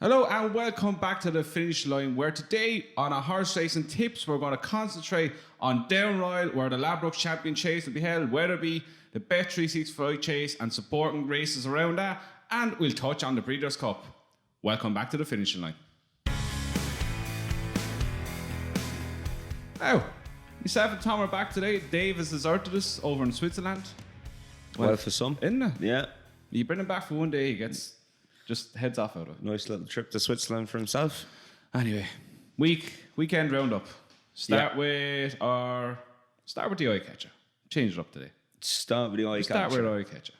Hello and welcome back to the finish line, where today on our horse racing tips we're going to concentrate on Down Royal, where the Ladbrokes Champion Chase will be held, Wetherby, the Bet365 Chase and supporting races around that, and we'll touch on the Breeders' Cup. Welcome back to the finishing line. Now, myself and Tom are back today. Dave has deserted us over in Switzerland. Well, for some. Isn't it? Yeah. You bring him back for one day, he gets just heads off out of it. Nice little trip to Switzerland for himself. Anyway, weekend roundup. Start with the Eyecatcher. Change it up today. Start with the Eyecatcher. Start with Eyecatcher.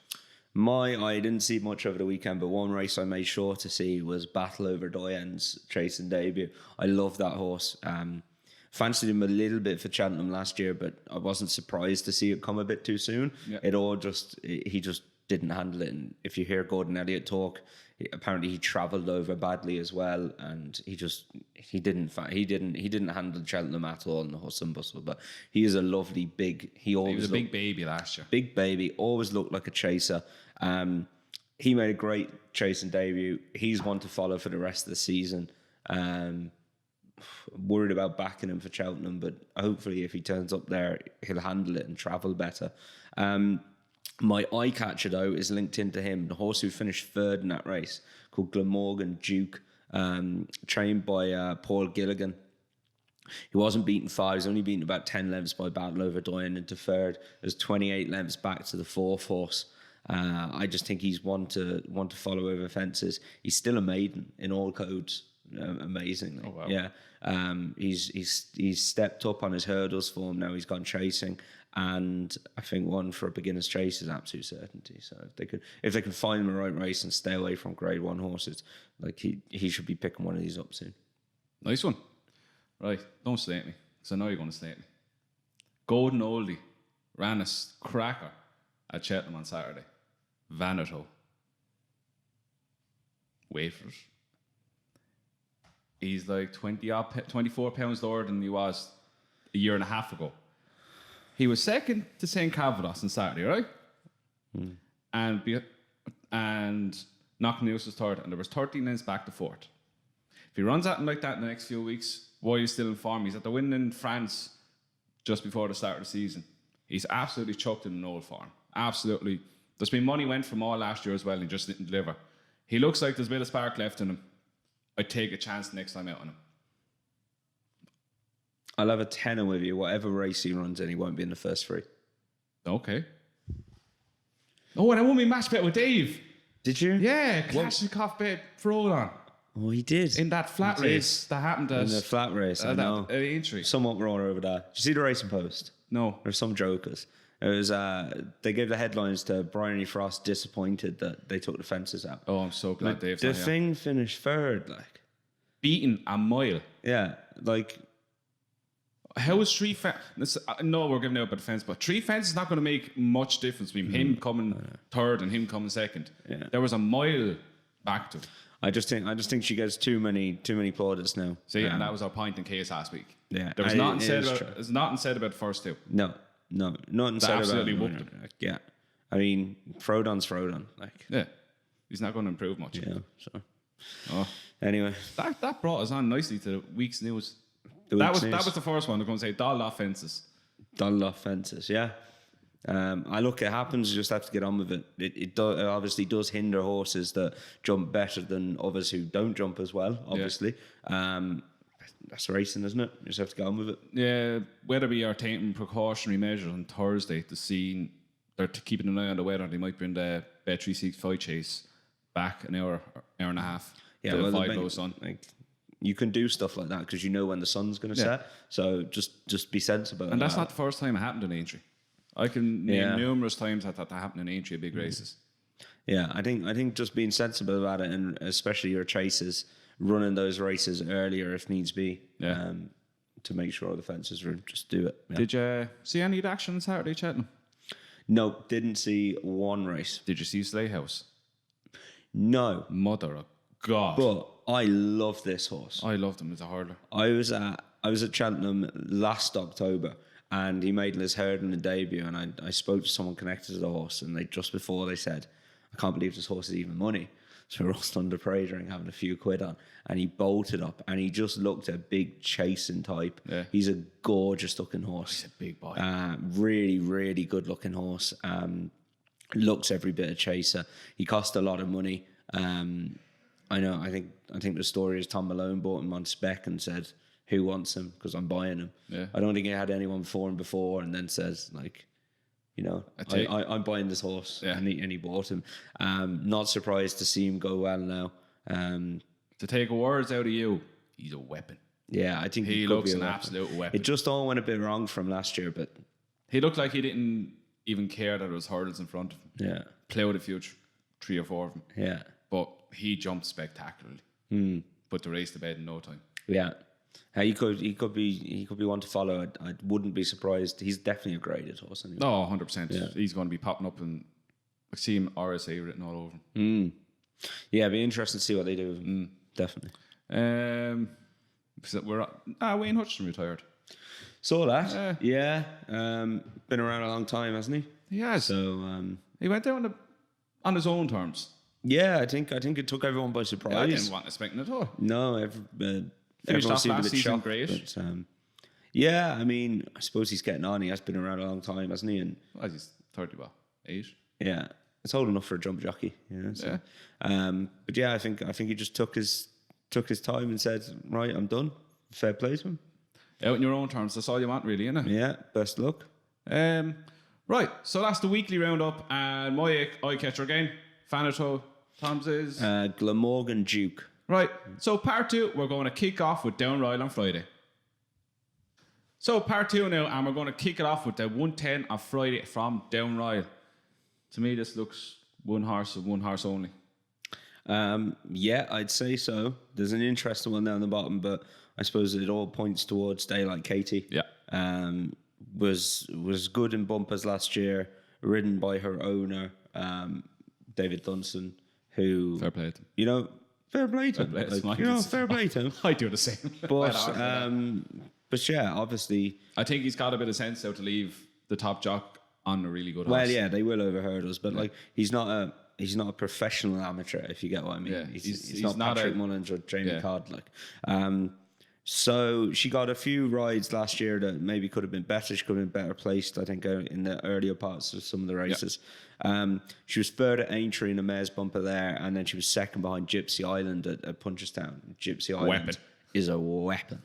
I didn't see much over the weekend, but one race I made sure to see was Battle Over Doyen's Chase and debut. I love that horse. Fancied him a little bit for Cheltenham last year, but I wasn't surprised to see it come a bit too soon. Yep. He just didn't handle it. And if you hear Gordon Elliott talk, apparently he travelled over badly as well, and he didn't handle Cheltenham at all in the hustle and bustle. But he is a lovely big. He was a big baby last year. Big baby, always looked like a chaser. He made a great chase and debut. He's one to follow for the rest of the season. Worried about backing him for Cheltenham, but hopefully if he turns up there, he'll handle it and travel better. My Eyecatcher, though, is linked into him. The horse who finished third in that race, called Glamorgan Duke, trained by Paul Gilligan. He wasn't beaten far. He was only beaten about 10 lengths by Battle Over Doyen into third. There's 28 lengths back to the fourth horse. I just think he's one to follow over fences. He's still a maiden in all codes. Amazingly. Oh, wow. Yeah. He's stepped up on his hurdles form now. He's gone chasing, and I think one for a beginner's chase is absolute certainty. So if they can find him the right race and stay away from Grade 1 horses, like he should be picking one of these up soon. Nice one. Right, don't slate me, because I know you're going to slate me. Golden Oldie ran a cracker at Cheltenham on Saturday. Vaniteux. Wait for it. He's like 24 pounds lower than he was a year and a half ago. He was second to St. Calvados on Saturday, right? And Knocknews was third, and there was 13 lengths back to fourth. If he runs out like that in the next few weeks, while he's still in form, he's at the win in France just before the start of the season. He's absolutely chucked in an old form. Absolutely. There's been money went from all last year as well, and he just didn't deliver. He looks like there's a bit of spark left in him. I'd take a chance next time out on him. I'll have a tenner with you. Whatever race he runs in, he won't be in the first three. Okay. Oh, and I won my match bet with Dave. Did you? Yeah, Kalashnikov bet Frodo on. Oh, he did. In that flat race that happened at... In the flat race, I know. Aintree. Somewhat wrong over that. Did you see the Racing Post? No. There's some jokers. It was they gave the headlines to Bryony Frost disappointed that they took the fences out. Oh, I'm so glad Dave's the not here. thing finished third, like. Beaten a mile. Yeah, like. How is 3 fences? No, we're giving out about the fence, but 3 fences is not going to make much difference between him coming third and him coming second. Yeah. There was a mile back to him. I just think she gets too many plaudits now. See, and that was our point in case last week. Yeah, there was nothing said about the first two. No, nothing said absolutely about whooped him. Yeah, I mean, Frodon's Frodon. Like, yeah, he's not going to improve much. Yeah. So, oh, anyway, that brought us on nicely to the week's news. That was the first one. They're going to say Dal fences. Dal fences. Yeah. It happens. You just have to get on with it. It obviously does hinder horses that jump better than others who don't jump as well. Obviously, that's racing, isn't it? You just have to get on with it. Yeah, Wetherby are taking precautionary measures on Thursday to see. They're keeping an eye on the weather. They might bring the Bet365 Chase back an hour and a half. Yeah, to 5 low sun. Like, you can do stuff like that because you know when the sun's going to set. So just be sensible. And that's not the first time it happened in Aintree. I can name numerous times that happened in Aintree at big races. Yeah, I think just being sensible about it, and especially your chases, running those races earlier if needs be, to make sure the fences are just do it. Yeah. Did you see any action on Saturday, Cheltenham? No, didn't see one race. Did you see Sleigh House? No. Mother of God. But I love this horse. I loved him as a hurdler. I was at Cheltenham last October, and he made his hurdling debut, and I spoke to someone connected to the horse, and just before they said, I can't believe this horse is even money. So we're all under pressure and having a few quid on. And he bolted up and he just looked a big chasing type. Yeah. He's a gorgeous looking horse. He's a big boy. Really, really good looking horse. Looks every bit a chaser. He cost a lot of money. I know. I think the story is Tom Malone bought him on spec and said, "Who wants him? Because I'm buying him." Yeah. I don't think he had anyone for him before, and then says like, I'm buying this horse, Yeah. and he bought him. Not surprised to see him go well now. To take words out of you, he's a weapon. Yeah, I think He could looks be a an weapon. absolute weapon. It just all went a bit wrong from last year, but He looked like he didn't even care that there was hurdles in front of him. yeah, Plowed a few, 3 or 4 of them. yeah, But he jumped spectacularly. Put the race to bed in no time. yeah. He could be one to follow. I wouldn't be surprised. He's definitely a graded horse. Anyway. No, 100%. Yeah. He's going to be popping up and I see him RSA written all over him. Yeah, it'd be interesting to see what they do. with him. Definitely. Wayne Hutchinson retired. Saw that. Yeah. Been around a long time, hasn't he? He has. So He went down on his own terms. yeah, I think it took everyone by surprise. I didn't want to expect it at all. No, everyone off seemed a last bit season shocked. great. But, yeah, I mean, I suppose he's getting on. He has been around a long time, hasn't he? And Well, he's 8. yeah, it's old enough for a jump jockey. You know, so. But yeah, I think he just took his time and said, right, I'm done. Fair play to him. Out in your own terms, that's all you want, really, isn't it? Yeah, best luck. Right, so that's the weekly roundup, and my Eyecatcher again, Vaniteux, Tom's is... Glamorgan Duke. Right, so part 2, we're going to kick off with Down Royal on Friday. So part 2 now, and we're going to kick it off with the 110 on Friday from Down Royal. To me, this looks one horse and one horse only. Yeah, I'd say so. There's an interesting one down the bottom, but I suppose it all points towards Daylight Katie. Yeah. Was good in bumpers last year, ridden by her owner, David Dunson, who... Fair play to him. You know, fair play to him. Fair play, it's Like, fine. fair play to him. I do the same. But yeah, obviously... I think he's got a bit of sense out to leave the top jock on a really good horse. Well, yeah, they will over hurdles, but like he's not a professional amateur, if you get what I mean. Yeah, he's not Patrick Mullins or Jamie Codd. So she got a few rides last year that maybe could have been better. She could have been better placed, I think, in the earlier parts of some of the races. She was third at Aintree in a mare's bumper there, and then she was second behind Gypsy Island at Punchestown. Gypsy Island is a weapon.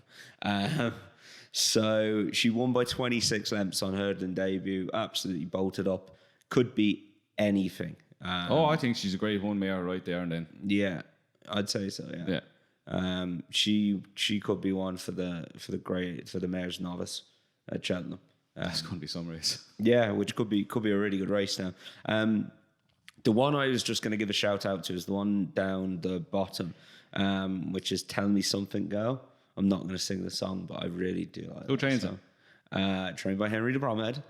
So she won by 26 lengths on her debut. Absolutely bolted up. Could be anything. I think she's a great one mare right there and then. Yeah, I'd say so. Yeah. She could be one for the mare's novice at Cheltenham. That's going to be some race. Yeah, which could be a really good race now. The one I was just going to give a shout out to is the one down the bottom, which is Tell Me Something Girl. I'm not going to sing the song, but I really do like it. Who trains him? Trained by Henry de Bromhead.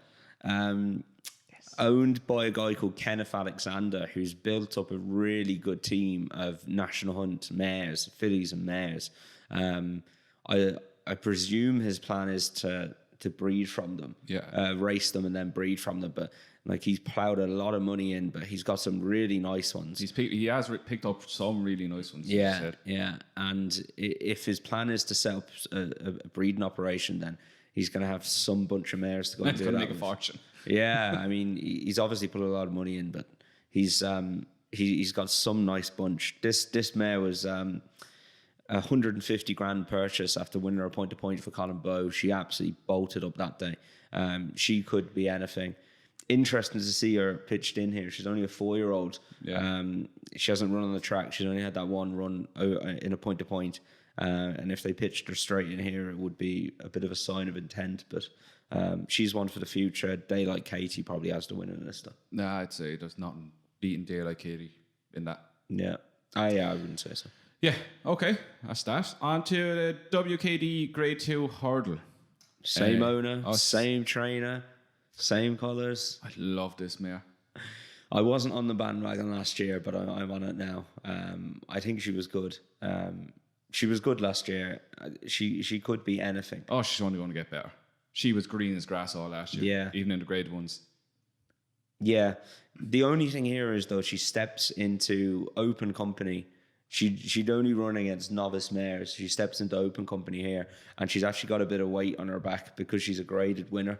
Owned by a guy called Kenneth Alexander, who's built up a really good team of National Hunt mares, fillies and mares. I presume his plan is to breed from them, race them and then breed from them. But like he's ploughed a lot of money in, but he's got some really nice ones. He has picked up some really nice ones. Yeah. And if his plan is to set up a breeding operation, then he's going to have some bunch of mares to go and do that. He's going to make a fortune. Yeah, I mean, he's obviously put a lot of money in, but he's got some nice bunch. This mare was 150 grand purchase after winning her point to point for Colin Bowe. She absolutely bolted up that day. She could be anything. Interesting to see her pitched in here. She's only a 4-year-old. Yeah. She hasn't run on the track. She's only had that one run in a point to point. And if they pitched her straight in here, it would be a bit of a sign of intent. But she's one for the future. Daylight Katie probably has to win in this stuff. Nah, I'd say there's nothing beating Daylight Katie in that. Yeah. Yeah, I wouldn't say so. Yeah, okay. That's that. On to the WKD Grade 2 hurdle. Same owner, same trainer, same colours. I love this mare. I wasn't on the bandwagon last year, but I'm on it now. I think she was good. She was good last year. She could be anything. Oh, she's only going to get better. She was green as grass all last year. Yeah. Even in the grade ones. Yeah. The only thing here is, though, she steps into open company. She'd only run against novice mares. She steps into open company here, and she's actually got a bit of weight on her back because she's a graded winner.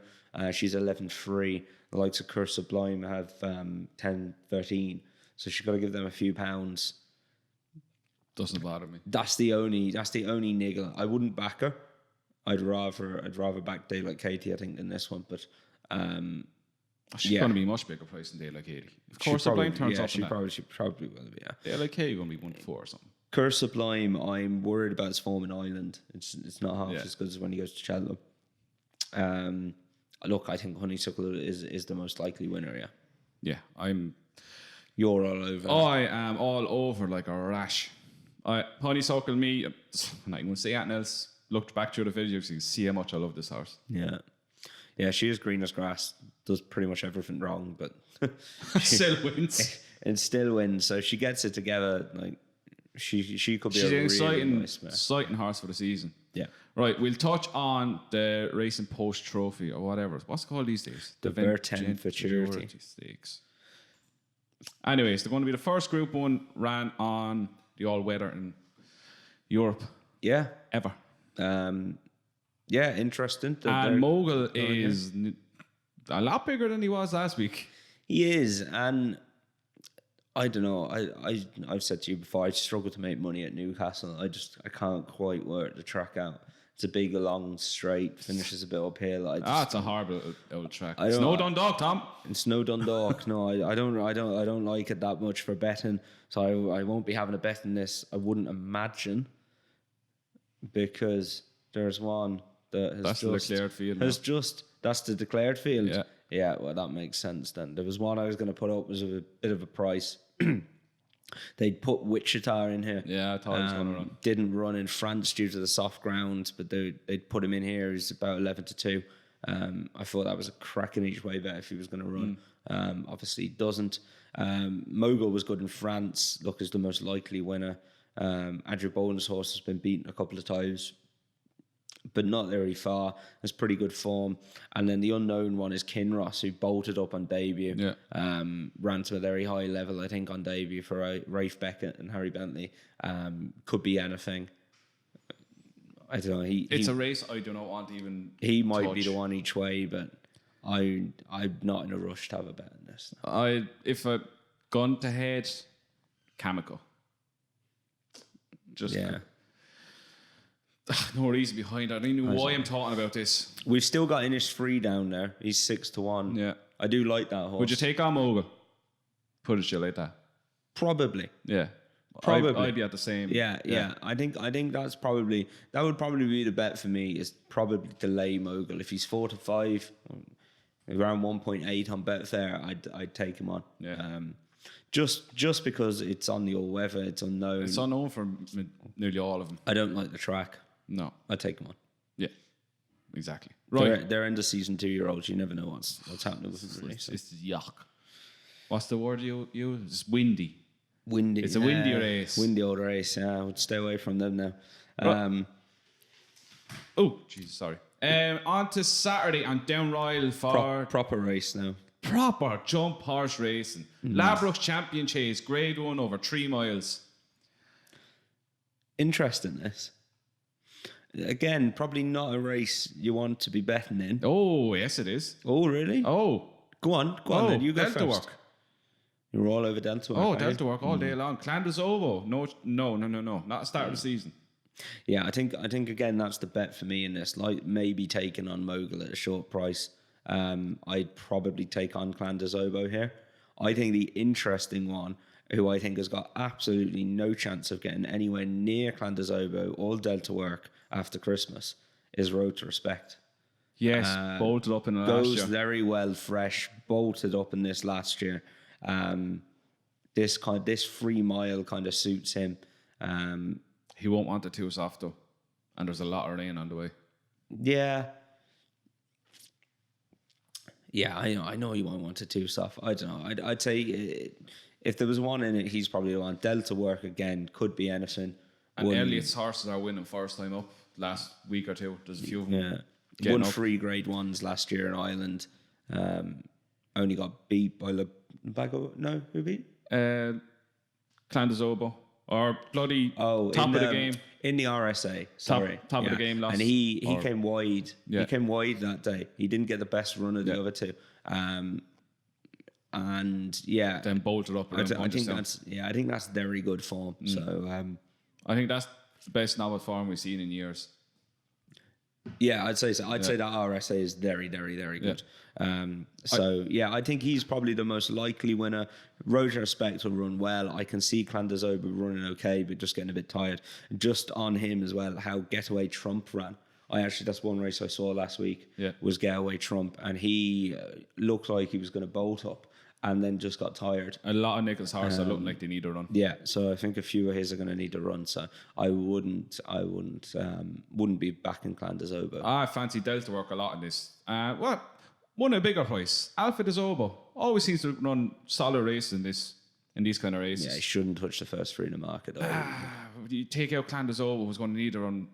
She's 11.3. The likes of Curse Sublime have 10.13. So she's got to give them a few pounds. Doesn't bother me. That's the only niggle. I wouldn't back her. I'd rather back Daylight Katie, I think, than this one. But she's going to be much bigger price than Daylight Katie. Of course, Sublime turns up. She probably will be. Yeah. Daylight Katie going to be 1-4 or something. Curse Sublime, I'm worried about his form in Ireland. It's not half as good as when he goes to Cheltenham. Look, I think Honeysuckle is the most likely winner. Yeah. Yeah, You're all over. I am all over like a rash. Honeysuckle me. I'm not going to say anything else. Looked back through the videos, you can see how much I love this horse. Yeah, she is green as grass. Does pretty much everything wrong, but still wins. And still wins. So she gets it together. Like she could be She's a an really exciting horse for the season. Yeah. Right, we'll touch on the Racing Post Trophy or whatever. What's it called these days? The Vertem Futurity Stakes. Anyways, they're going to be the first Group 1 ran on the all-weather in Europe. Yeah. Ever. Yeah, interesting. And Mogul is a lot bigger than he was last week. He is, and I don't know. I've said to you before, I struggle to make money at Newcastle. I can't quite work the track out. It's a big, long, straight, finishes a bit uphill. It's a horrible old track. It's no Dundalk, Tom. It's no Dundalk. No, I don't like it that much for betting. So I won't be having a bet in this. I wouldn't imagine, because there's one that has the declared field. That's the declared field. Yeah. Yeah, well, that makes sense then. There was one I was going to put up, was a bit of a price. They'd put Wichita in here. Yeah, I thought he was going to run. Didn't run in France due to the soft ground, but they'd put him in here. He's about 11-2. I thought that was a cracking each way bet if he was going to run. Obviously, he doesn't. Mogul was good in France. Look, is the most likely winner. Andrew Bowen's horse has been beaten a couple of times, but not very far. Has pretty good form. And then the unknown one is Kinross, who bolted up on debut. Yeah. Ran to a very high level, I think, on debut for Rafe Beckett and Harry Bentley. Could be anything. I don't know. It's a race I do not want to even He might touch. be the one each way, but I'm not in a rush to have a bet in this. If a gun to head, Chemical. Just no reason behind it. I don't know why I'm talking about this. We've still got Innisfree down there. He's 6-1. Yeah. I do like that horse. Would you take on Mogul? Put it to you like that. Probably. Yeah. Probably. I'd be at the same. Yeah. I think that would probably be the bet for me, is probably delay Mogul. If he's 4-5, around 1.8 on Betfair, I'd take him on. Yeah. Just because it's on the all weather, it's unknown. It's unknown for nearly all of them. I don't like the track. No. I'd take him on. Yeah. Exactly. Right. They're end of season 2-year-olds. You never know what's happening with them. Really, It's yuck. What's the word you use? It's windy. Windy. It's a windy race. Windy old race. Yeah, I would stay away from them now. Oh, jeez, sorry. On to Saturday on Downroyal for proper race now. Proper jump horse racing. Ladbrokes Champion Chase, grade 1 over 3 miles. Interesting, this. Again, probably not a race you want to be betting in. Oh, yes, it is. Oh, really? Oh. Go on then. You go Delta first. Work. You're all over Delta Work. Oh, Delta Work all day long. Clandazovo. No. Not the start of the season. Yeah, I think again that's the bet for me in this. Like maybe taking on Mogul at a short price. I'd probably take on Clandazovo here. I think the interesting one, who I think has got absolutely no chance of getting anywhere near Clandazovo or Delta Work after Christmas, is Road to Respect. Yes, bolted up in the last year. Goes very well fresh, bolted up in this last year. This 3 mile kind of suits him. He won't want it too soft though, and there's a lot of rain on the way. Yeah, I know he won't want it too soft. I don't know. I'd say if there was one in it, he's probably the one. Delta Work again could be anything. And Elliot's horses are winning first time up last week or two. There's a few of them. Yeah, won 3 grade 1s last year in Ireland. only got beat by no, who beat? Clandazobo or bloody top in, of the game. In the RSA, sorry. Top of the game loss. And he came wide. Yeah. He came wide that day. He didn't get the best run of the other two. And yeah. Then bolted up. I think that's very good form. So I think that's the best novice form we've seen in years. Yeah, I'd say so. I'd say that RSA is very, very, very good. I think he's probably the most likely winner. Roger Respect will run well. I can see Clandazobo running okay, but just getting a bit tired. Just on him as well, how Getaway Trump ran. That's one race I saw last week. Yeah. Was Getaway Trump, and he looked like he was going to bolt up, and then just got tired. A lot of Nicholas horses are looking like they need a run. Yeah, so I think a few of his are going to need a run. So I wouldn't be backing Clandazobo. I fancy Delta work a lot in this. Won a bigger price. Alpha de Zobo always seems to run solid races in these kind of races. Yeah, he shouldn't touch the first three in the market. Though. You take out Clandazobo, who's going to need a run.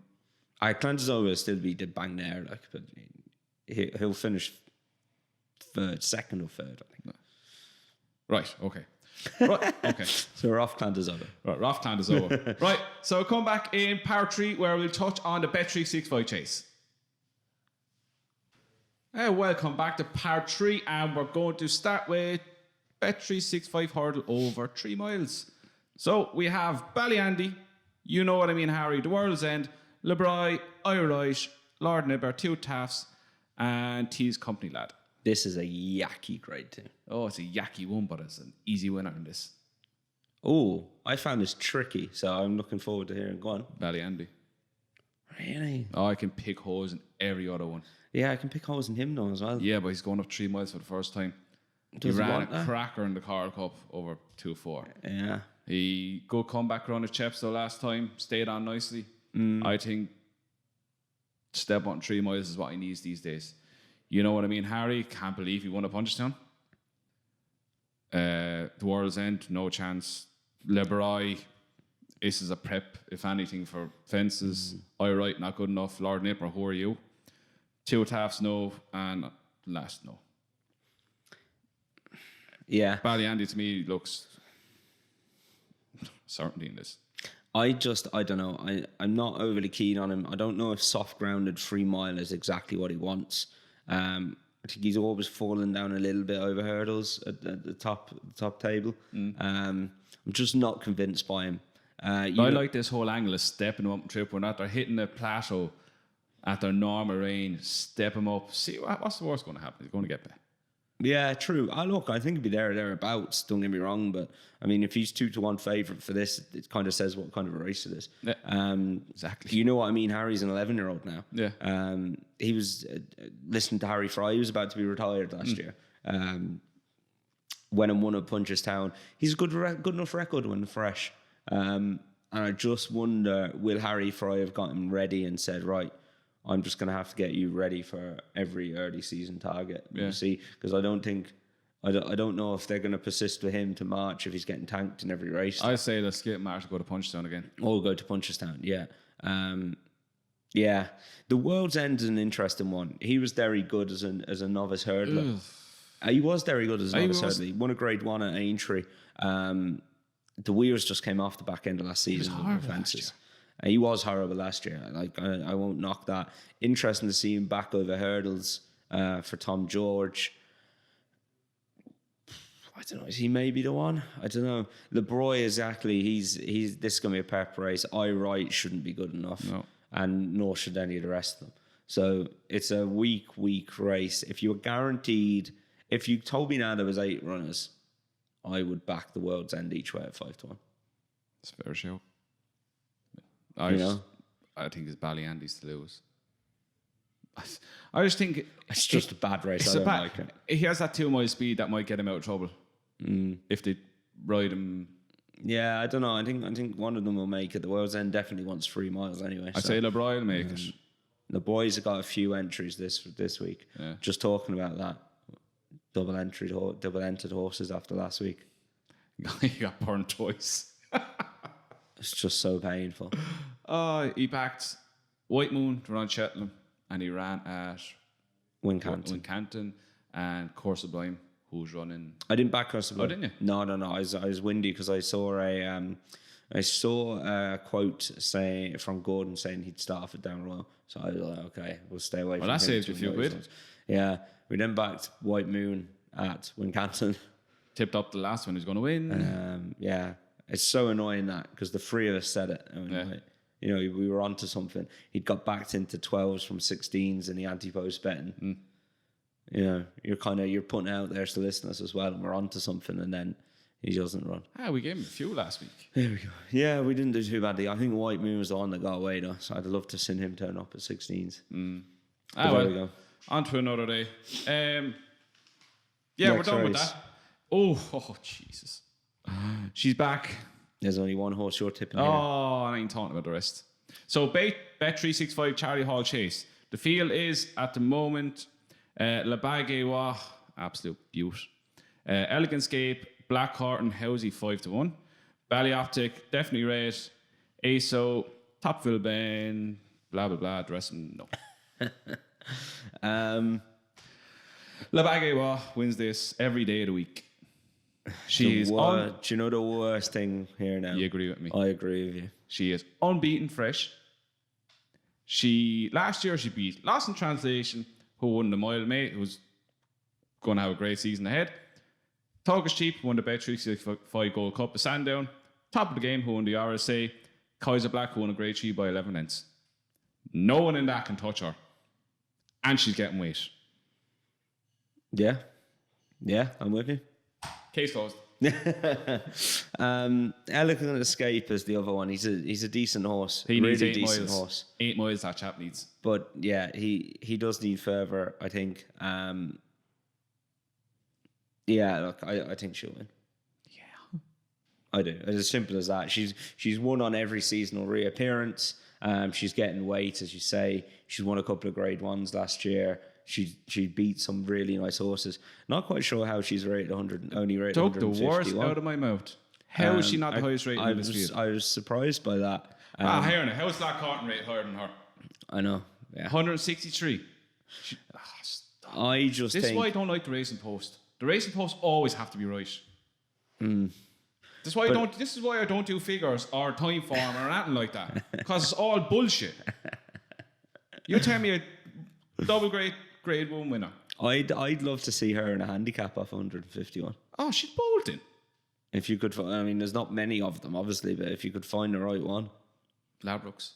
Clandazobo will still be the bang there, but he'll finish second or third, I think. Right, okay. Right, okay. So we're off Clandazobo. Right, we're off Clandazobo. Right, so we'll come back in Pauetree where we'll touch on the Bet365 chase. Welcome back to Pauetree, and we're going to start with Bet365 hurdle over 3 miles. So we have Ballyandy, you know what I mean, Harry, the World's End, Ladbrokes, Au Roi, Lord Nibber, 2 Taffs, and T's Company Lad. This is a yucky grade 2. Oh, it's a yucky one, but it's an easy winner in this. Oh, I found this tricky, so I'm looking forward to hearing. Go on. Ballyandy. Really? Oh, I can pick holes in every other one. Yeah, I can pick holes in him now as well. Yeah, but he's going up 3 miles for the first time. He ran a cracker in the Carl Cup over 2-4. Yeah. He good comeback run at Chepstow last time, stayed on nicely. I think step on 3 miles is what he needs these days. You know what I mean, Harry? Can't believe he won at Punchestown. The World's End, no chance. Ladbrokes, this is a prep, if anything, for fences. Au Roi, not good enough. Lord Nipper, who are you? 2 Taffs, no. And last, no. Yeah. Ballyandy, to me, looks certainty in this. I don't know. I'm not overly keen on him. I don't know if soft-grounded 3 mile is exactly what he wants. I think he's always fallen down a little bit over hurdles at the top table. I'm just not convinced by him. I like this whole angle of stepping him up and trip when they're hitting the plateau at their normal range, step him up. See what's the worst going to happen? He's going to get there. Yeah, true. I think he'd be thereabouts. Don't get me wrong, but I mean, if he's 2-1 favourite for this, it kind of says what kind of a race it is. Yeah, exactly. You know what I mean? Harry's an 11-year-old now. Yeah. He was listening to Harry Fry. He was about to be retired last year. Went and won at Punchestown. He's a good enough record when fresh. And I just wonder, will Harry Fry have got him ready and said, right, I'm just going to have to get you ready for every early season target. Yeah. You see, because I don't know if they're going to persist with him to March if he's getting tanked in every race. I say let's get March to go to Punchestown again. Or go to Punchestown, yeah. Yeah. The World's End is an interesting one. He was very good as a novice hurdler. He was very good as a novice hurdler. He won a grade 1 at Aintree. The wheels just came off the back end of last season. He was horrible last year. I won't knock that. Interesting to see him back over hurdles for Tom George. I don't know. Is he maybe the one? I don't know. Ladbrokes, exactly. He's this is gonna be a pep race. Au Roi shouldn't be good enough, no, and nor should any of the rest of them. So it's a weak race. If you told me now there was 8 runners, I would back the World's End each way at 5-1. It's a fair show. I think it's Ballyandy's to lose. I just think it's just a bad race. I don't like it. He has that 2 mile speed that might get him out of trouble if they ride him. Yeah, I don't know. I think one of them will make it. The World's End definitely wants 3 miles anyway. I'd say Ladbrokes will make it. The boys have got a few entries this week. Yeah. Just talking about that, double entered horses after last week. He got burned twice. It's just so painful. He backed White Moon to run Cheltenham, and he ran at Wincanton and Course Sublime, who's running. I didn't back Russell. Oh, didn't you? No. I was windy because I saw a quote from Gordon saying he'd start off at Down Royal. So I was like, okay, we'll stay away from him. Well, that saves you a few quid. Yeah. We then backed White Moon at Wincanton. Tipped up the last one who's going to win. Yeah. It's so annoying that because the three of us said it. I mean, like, you know, we were onto something. He'd got backed into 12s from 16s in the anti-post betting. You know, you're putting it out there to listeners as well, and we're onto something, and then he doesn't run. We gave him a few last week. There we go. Yeah, we didn't do too badly. I think White Moon was the one that got away though, so I'd love to see him turn up at 16s. There we go. On to another day. We're done with that. Oh, Jesus. She's back. There's only one horse you're tipping here. Oh, I ain't talking about the rest. So, Bet365 Charlie Hall Chase. The field is, at the moment, Bague Au Roi, absolute beaut. Elegantscape, Black Horton, Housey 5-1. Ballyandy, definitely rate. ASO, Topville Ben, blah, blah, blah. The rest of them, no. Bague Au Roi wins this every day of the week. She is do you know the worst thing here now? You agree with me? I agree with you. She is unbeaten fresh. Last year she beat Lost in Translation, who won the mile mate, who's going to have a great season ahead. Talk is Cheap, who won the Bet365 Gold Cup of Sandown. Top of the Game, who won the RSA. Kaiser Black, who won a grade 3 by 11 lengths. No one in that can touch her. And she's getting weight. Yeah, I'm with you. Case closed. Elegant Escape is the other one. He's a decent horse. He needs really 8 decent miles. horse. 8 miles that chap needs. But yeah, he does need further, I think. Look, I think she'll win. Yeah. I do. It's as simple as that. She's won on every seasonal reappearance. She's getting weight, as you say. She's won a couple of grade 1s last year. She beat some really nice horses. Not quite sure how she's rated 100. Only rated Took 151. the words out of my mouth. How is she not the highest rated in this field? I was surprised by that. Hang on. How is Black Horton rate higher than her? I know. Yeah. 163. I just This think... is why I don't like the Racing Post. The Racing Post always have to be right. This is why I don't do figures or time form or anything like that. Because it's all bullshit. You tell me a double grade 1 winner. I'd love to see her in a handicap off 151. Oh, she's bolting. If you could, I mean, there's not many of them, obviously, but if you could find the right one. Ladbrokes.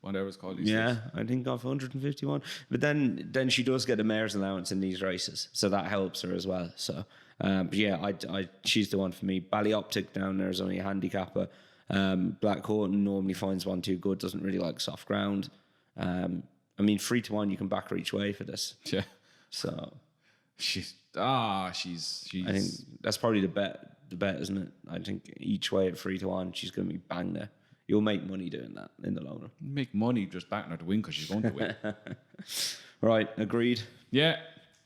Whatever it's called. I think off 151. But then she does get a mare's allowance in these races, so that helps her as well. So, but yeah, she's the one for me. Ballyandy down there is only a handicapper. Black Horton normally finds one too good, doesn't really like soft ground. I mean, 3-1, you can back her each way for this. Yeah. So she's. I think that's probably the bet, isn't it? I think each way at 3-1, she's going to be bang there. You'll make money doing that in the long run. Make money just backing her to win because she's going to win. Right, agreed. Yeah,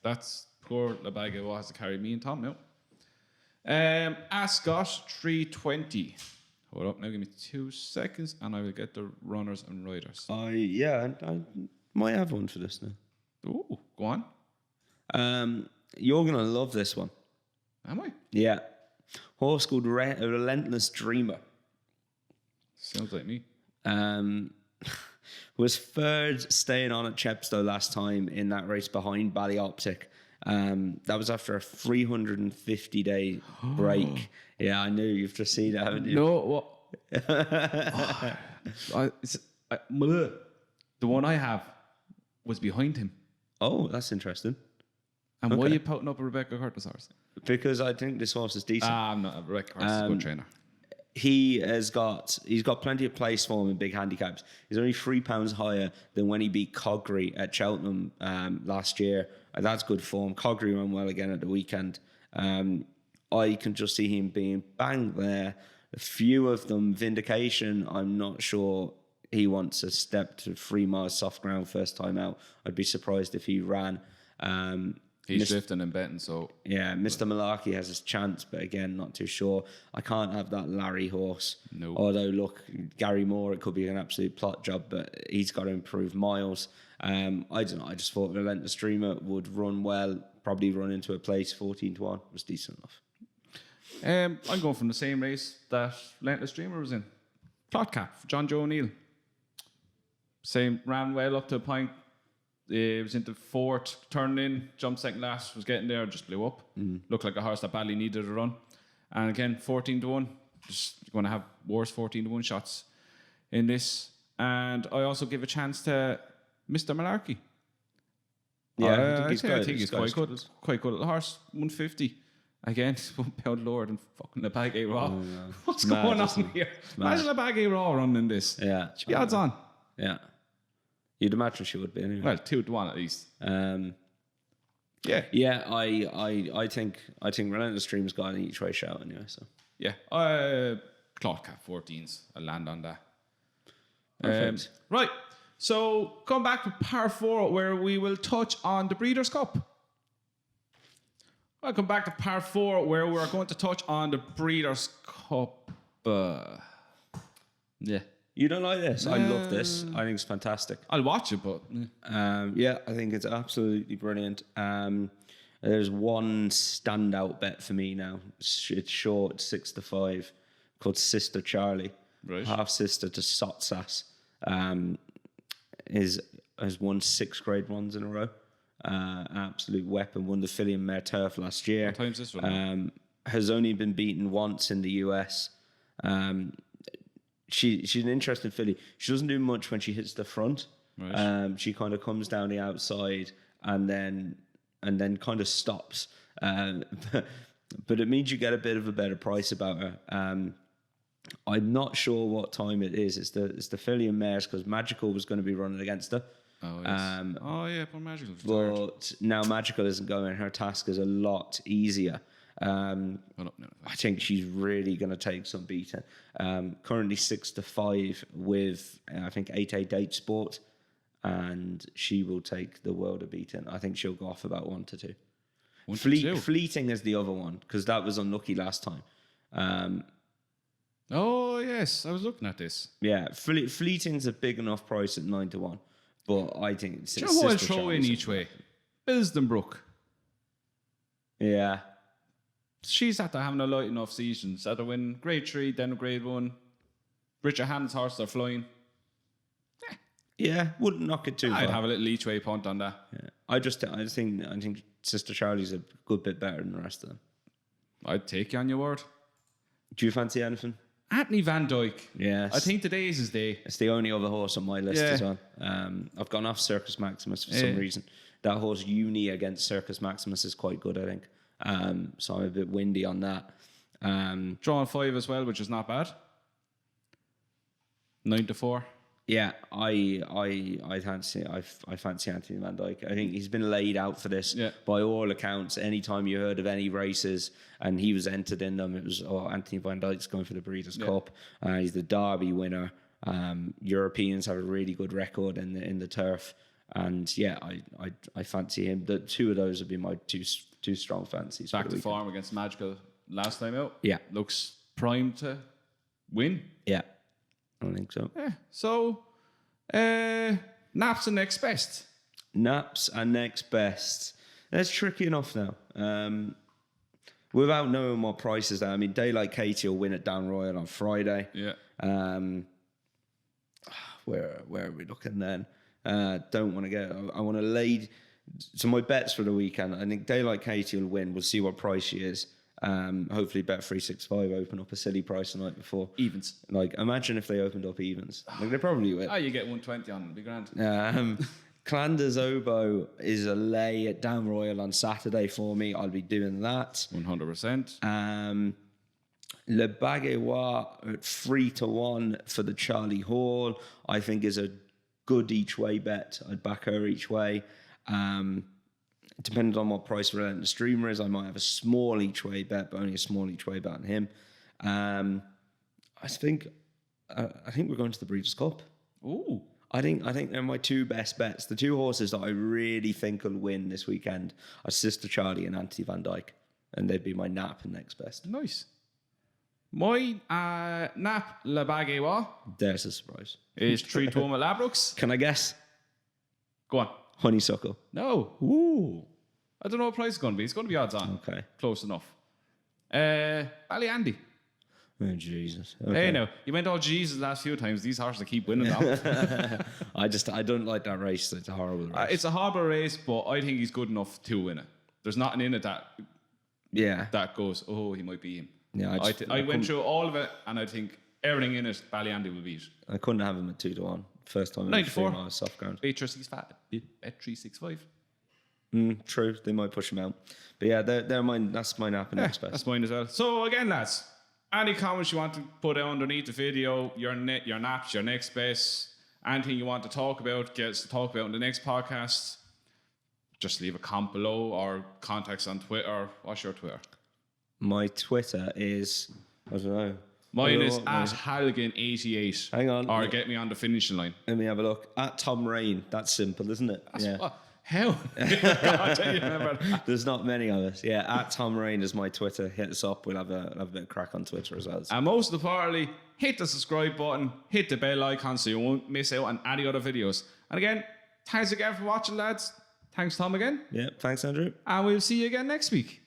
that's poor Bague Au Roi has to carry me and Tom now. Ascot 320. Hold up now, give me 2 seconds and I will get the runners and riders. I might have one for this now. Oh, go on. You're going to love this one. Am I? Yeah. Horse called Relentless Dreamer. Sounds like me. Was third staying on at Chepstow last time in that race behind Ballyandy. That was after a 350-day break. Yeah, I knew. You've just seen it, haven't you? No, what? The one I have was behind him. Oh, that's interesting. And why are you pouting up a Rebecca Curtis horse? Because I think this horse is decent. I'm not. Rebecca Curtis is a good trainer. He's got plenty of place for him in big handicaps. He's only £3 higher than when he beat Cogri at Cheltenham last year. That's good form. Cogri ran well again at the weekend. I can just see him being bang there. A few of them, Vindication, I'm not sure he wants a step to 3 miles soft ground first time out. I'd be surprised if he ran. He's drifting and betting, so... Yeah, Mr. Malarkey has his chance, but again, not too sure. I can't have that Larry horse. No. Although, look, Gary Moore, it could be an absolute plot job, but he's got to improve miles. I don't know, I just thought Relentless Dreamer would run well, probably run into a place 14-1 was decent enough. I'm going from the same race that Relentless Dreamer was in. Plot Cap for John Joe O'Neill. Same, ran well up to a point. It was into fourth, turned in, jumped second last, was getting there, just blew up. Looked like a horse that badly needed a run. And again, 14-1. Just going to have worse 14-1 shots in this. And I also give a chance to Mr. Malarkey. Yeah, I think he's quite good. Quite good little horse. 150. Again, £1 lower than fucking the Bague Au Roi. What's going on here? Imagine the Bague Au Roi running this. Yeah. Should be odds on. Yeah. You'd imagine she would be anyway. Well, 2-1 at least. Yeah, I think Relentless Dream's got an each way shout anyway. So yeah, Cloth Cap 14s. I'll land on that. Perfect. Right. So come back to par 4 where we will touch on the Breeders' Cup. Welcome back to par 4 where we're going to touch on the Breeders' Cup. Yeah. You don't like this? I love this. I think it's fantastic. I'll watch it, but yeah, I think it's absolutely brilliant. There's one standout bet for me now. It's short, 6-5, called Sistercharlie. Right. Half sister to Sotsas. Has won 6 grade ones in a row. Absolute weapon. Won the filly and mare turf last year. what time's this one? Has only been beaten once in the US. She's an interesting filly. She doesn't do much when she hits the front. Right. She kind of comes down the outside and then kind of stops. But it means you get a bit of a better price about her. I'm not sure what time it is. It's the filly and mares because Magical was going to be running against her. Oh, yes. Poor Magical. But now Magical isn't going. Her task is a lot easier. I think she's really going to take some beating. Currently 6-5 with I think 8 Date Sport, and she will take the world of beating. I think she'll go off about 1-2. Fleeting is the other one because that was unlucky last time. Oh yes, I was looking at this. Yeah, Fleeting's a big enough price at 9-1, but I think do you know who I'll throw in each way? Bilsdenbrook. Yeah. She's after having a light enough season. She's had to win grade 3, then grade 1. Richard Hand's horses are flying. Yeah, wouldn't knock it too far. I'd have a little each way punt on that. Yeah. I think Sistercharlie's a good bit better than the rest of them. I'd take you on your word. Do you fancy anything? Anthony Van Dyke. Yes. I think today is his day. It's the only other horse on my list as well. I've gone off Circus Maximus for some reason. That horse Uni against Circus Maximus is quite good, I think. So I'm a bit windy on that. Drawing 5 as well, which is not bad. 9-4. Yeah, I fancy Anthony Van Dyke. I think he's been laid out for this by all accounts. Anytime you heard of any races and he was entered in them, it was Anthony Van Dyke's going for the Breeders' Cup. He's the Derby winner. Europeans have a really good record in the turf, and yeah, I fancy him. The two of those would be my two strong fancies. Back to form against Magical last time out. Yeah, looks primed to win. Yeah. I think so. Yeah. So, Naps and next best. Naps and next best. That's tricky enough now. Without knowing what prices are. I mean, Daylight Katie will win at Down Royal on Friday. Yeah. Where are we looking then? Don't want to get. I want to lay. So my bets for the weekend. I think Daylight Katie will win. We'll see what price she is. Hopefully Bet365 open up a silly price the night before. Evens. Like, imagine if they opened up evens. Like, they probably will. You get 120 on, it'd be grand. Clanders Oboe is a lay at Down Royal on Saturday for me. I'll be doing that. 100%. Le Bague Au Roi at 3-1 for the Charlie Hall, I think is a good each way bet. I'd back her each way. Depending on what price Relentless Dreamer is, I might have a small each way bet, but only a small each way bet on him. I think we're going to the Breeders' Cup. Ooh. I think they're my two best bets. The two horses that I really think will win this weekend are Sistercharlie and Anthony Van Dyke, and they'd be my nap and next best. Nice. My nap Le Bague Au Roi. There's a surprise. Is 3-1 with Ladbrokes. Can I guess? Go on. Honeysuckle. No. Ooh. I don't know what price it's going to be. It's going to be odds on. Okay. Close enough. Ballyandy. Oh, Jesus. Hey, now, you went all Jesus last few times. These horses keep winning now. I don't like that race. It's a horrible race. It's a horrible race, but I think he's good enough to win it. There's nothing in it that goes, oh, he might be him. Yeah, I went through all of it, and I think everything in it, Ballyandy will beat. I couldn't have him at 2-1. First time in 94. 3 miles soft ground. Bet365. True, they might push him out. But yeah, they're mine. That's mine app and next best. That's mine as well. So again, lads, any comments you want to put underneath the video, your naps, your next best, anything you want to talk about, get us to talk about in the next podcast, just leave a comment below or contact us on Twitter. What's your Twitter? My Twitter is, I don't know. Mine is at Halligan88. Hang on. Or get me on the finishing line. Let me have a look. At Tom Rain. That's simple, isn't it? How? There's not many of us. Yeah, at Tom Rain is my Twitter. Hit us up. We'll have a bit of crack on Twitter as well. And most importantly, hit the subscribe button, hit the bell icon so you won't miss out on any other videos. And again, thanks again for watching, lads. Thanks, Tom, again. Yeah, thanks, Andrew. And we'll see you again next week.